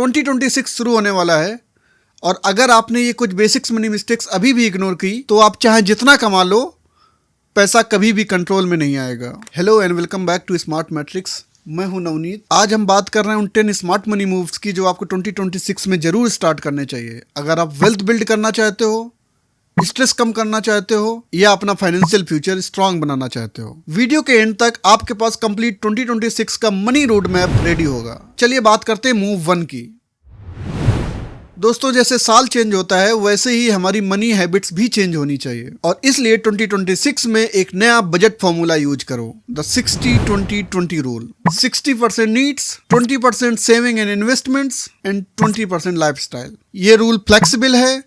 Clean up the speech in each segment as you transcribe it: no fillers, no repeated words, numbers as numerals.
2026 शुरू होने वाला है और अगर आपने ये कुछ बेसिक्स मनी मिस्टेक्स अभी भी इग्नोर की तो आप चाहे जितना कमा लो, पैसा कभी भी कंट्रोल में नहीं आएगा। Hello and welcome back to Smart Matrix. मैं हूं नवनीत। आज हम बात कर रहे हैं उन 10 स्मार्ट मनी मूव्स की जो आपको 2026 में जरूर स्टार्ट करने चाहिए अगर आप वेल्थ बिल्ड करना चाहते हो, स्ट्रेस कम करना चाहते हो या अपना फाइनेंशियल फ्यूचर स्ट्रांग बनाना चाहते हो। वीडियो के एंड तक आपके पास कंप्लीट 2026 का मनी रोड मैप रेडी होगा। चलिए बात करते हैं मूव 1 की। दोस्तों, जैसे साल चेंज होता है वैसे ही हमारी मनी हैबिट्स भी चेंज होनी चाहिए और इसलिए 2026 में एक नया बजट फॉर्मूला यूज करो, the 60-20-20 rule. 60% needs, 20% saving and investments and 20% lifestyle. ये रूल फ्लेक्सिबल है,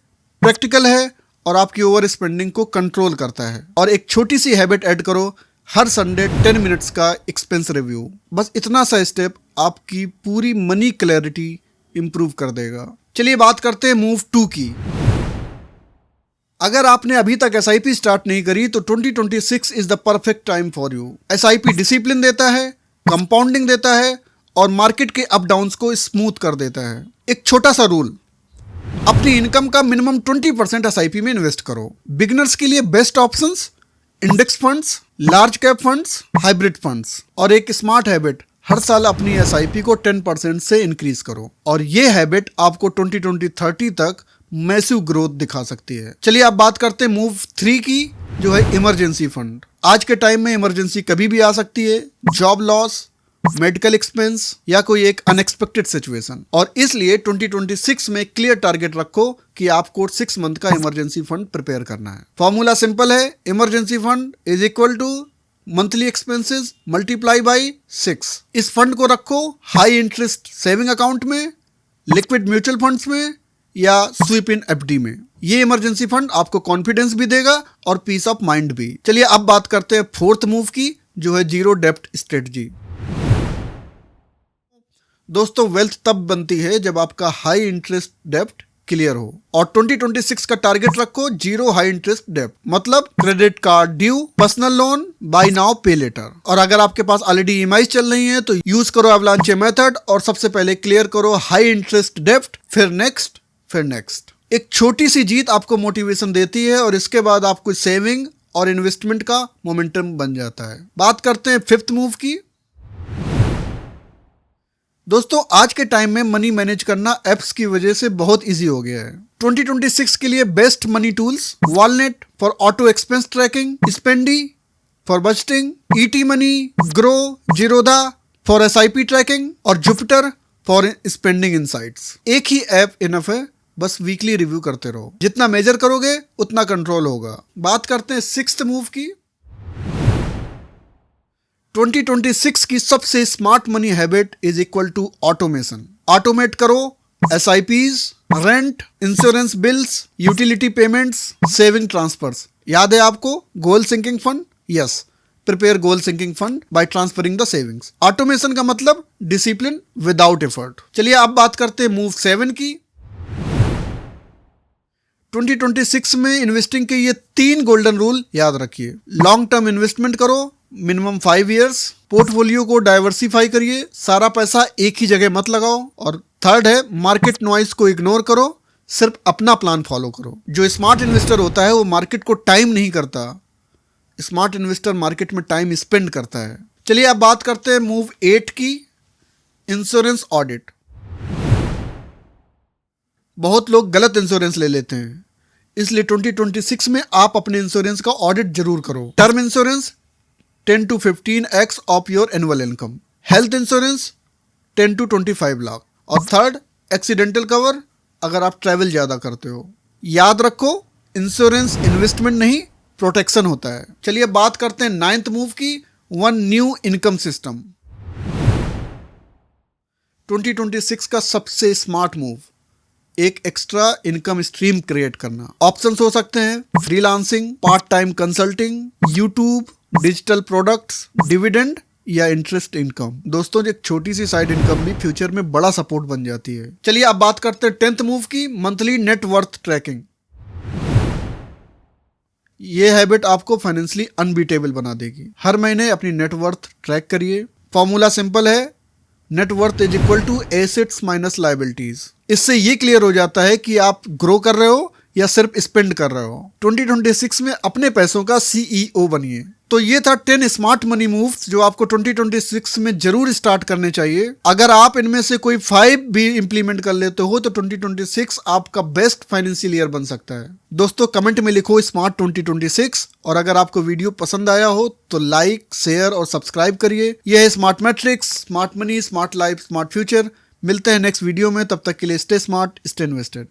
प्रैक्टिकल है और आपकी ओवर स्पेंडिंग को कंट्रोल करता है। और एक छोटी सी हैबिट ऐड करो, हर संडे 10 मिनट्स का एक्सपेंस रिव्यू। बस इतना सा स्टेप आपकी पूरी मनी क्लैरिटी इंप्रूव कर देगा। चलिए बात करते हैं मूव 2 की। अगर आपने अभी तक SIP स्टार्ट नहीं करी तो 2026 is the perfect time for you. SIP discipline देता है, कंपाउंडिंग देता है और मार्केट के अप डाउन्स को स्मूथ कर देता है। एक छोटा सा रूल, अपनी इनकम का मिनिमम 20% SIP में इन्वेस्ट करो। बिगिनर्स के लिए best options index funds, large cap funds, hybrid funds. और एक स्मार्ट हैबिट, हर साल अपनी SIP को 10% से इंक्रीज करो और ये हैबिट आपको 2030 तक मैसिव ग्रोथ दिखा सकती है। चलिए अब बात करते हैं मूव 3 की, जो है इमरजेंसी फंड। आज के टाइम में इमरजेंसी कभी भी आ सकती है, जॉब लॉस, मेडिकल एक्सपेंस या कोई एक अनएक्सपेक्टेड सिचुएशन। और इसलिए 2026 में क्लियर टारगेट रखो कि आपको 6 मंथ का इमरजेंसी फंड प्रिपेयर करना है। फॉर्मूला सिंपल है, emergency fund is equal to monthly expenses multiply by 6। इस फंड को रखो हाई इंटरेस्ट सेविंग अकाउंट में, लिक्विड म्यूचुअल फंड्स में या स्वीप इन FD में। ये इमरजेंसी फंड आपको कॉन्फिडेंस भी देगा और पीस ऑफ माइंड भी। चलिए अब बात करते हैं 4th मूव की, जो है जीरो डेब्ट स्ट्रेटजी। दोस्तों, वेल्थ तब बनती है जब आपका हाई इंटरेस्ट डेब्ट क्लियर हो और 2026 का टारगेट रखो जीरो हाई इंटरेस्ट डेब्ट, मतलब credit card due, personal loan, buy now pay later. और अगर आपके पास ऑलरेडी EMI चल रही है तो यूज करो अवलांचे मेथड और सबसे पहले क्लियर करो हाई इंटरेस्ट डेब्ट, फिर नेक्स्ट, फिर नेक्स्ट। एक छोटी सी जीत आपको मोटिवेशन देती है और इसके बाद आपको सेविंग और इन्वेस्टमेंट का मोमेंटम बन जाता है। बात करते हैं 5th मूव की। दोस्तों, आज के टाइम में मनी मैनेज करना एप्स की वजह से बहुत इजी हो गया है। 2026 के लिए best money tools, Walnut for auto expense tracking, Spendee for budgeting, ET money, Groww, Zerodha for SIP tracking और जुपिटर फॉर स्पेंडिंग इनसाइट्स। एक ही ऐप इनफ है, बस वीकली रिव्यू करते रहो। जितना मेजर करोगे उतना कंट्रोल होगा। बात करते हैं 6th मूव की। 2026 की सबसे smart money habit is equal to automation. Automate करो SIPs, rent, insurance bills, utility payments, saving transfers. याद है आपको goal sinking fund? Yes, prepare goal sinking fund by transferring the savings. Automation का मतलब discipline without effort. चलिए अब बात करते हैं मूव 7 की। 2026 में इन्वेस्टिंग के ये 3 गोल्डन रूल याद रखिए। लॉन्ग टर्म इन्वेस्टमेंट करो, मिनिमम 5 इयर्स। पोर्टफोलियो को डाइवर्सिफाई करिए, सारा पैसा एक ही जगह मत लगाओ। और 3rd है मार्केट नॉइज को इग्नोर करो, सिर्फ अपना प्लान फॉलो करो। जो स्मार्ट इन्वेस्टर होता है वो मार्केट को टाइम नहीं करता, स्मार्ट इन्वेस्टर मार्केट में टाइम स्पेंड करता है। चलिए अब बात करते हैं मूव 8 की, इंश्योरेंस ऑडिट। बहुत लोग गलत इंश्योरेंस ले लेते हैं, इसलिए 2026 में आप अपने इंश्योरेंस का ऑडिट जरूर करो। Term insurance 10 to 15x of your annual income, health insurance 10 to 25 lakh और 3rd एक्सीडेंटल कवर अगर आप ट्रैवल ज़्यादा करते हो। याद रखो, इंश्योरेंस इन्वेस्टमेंट नहीं, प्रोटेक्शन होता है। चलिए बात करते हैं 9th मूव की, वन न्यू इनकम सिस्टम। 2026 का सबसे स्मार्ट मूव, एक एक्स्ट्रा इनकम स्ट्रीम क्रिएट करना। ऑप्शंस हो सकते हैं freelancing, part time consulting, YouTube, digital products, dividend या इंटरेस्ट इनकम। दोस्तों, एक छोटी सी साइड इनकम भी फ्यूचर में बड़ा सपोर्ट बन जाती है। चलिए अब बात करते हैं 10th मूव की, मंथली नेट वर्थ ट्रैकिंग। ये हैबिट आपको फाइनेंशियली अनबीटेबल बना देगी। हर महीने अपनी नेट वर्थ ट्रैक करिए। फॉर्मूला सिंपल है, net worth is equal to assets minus liabilities. इससे ये क्लियर हो जाता है कि आप ग्रो कर रहे हो या सिर्फ स्पेंड कर रहे हो। 2026 में अपने पैसों का सीईओ बनिए। तो ये था 10 स्मार्ट मनी मूव्स जो आपको 2026 में जरूर स्टार्ट करने चाहिए। अगर आप इनमें से कोई 5 भी इंप्लीमेंट कर लेते हो तो 2026 आपका बेस्ट फाइनेंशियल ईयर बन सकता है। दोस्तों कमेंट में लिखो स्मार्ट 2026, और अगर आपको वीडियो पसंद आया हो तो लाइक, शेयर और सब्सक्राइब करिए। यह है smart matrix, smart money, smart life, smart future. मिलते हैं नेक्स्ट वीडियो में, तब तक के लिए स्टे स्मार्ट, स्टे इन्वेस्टेड।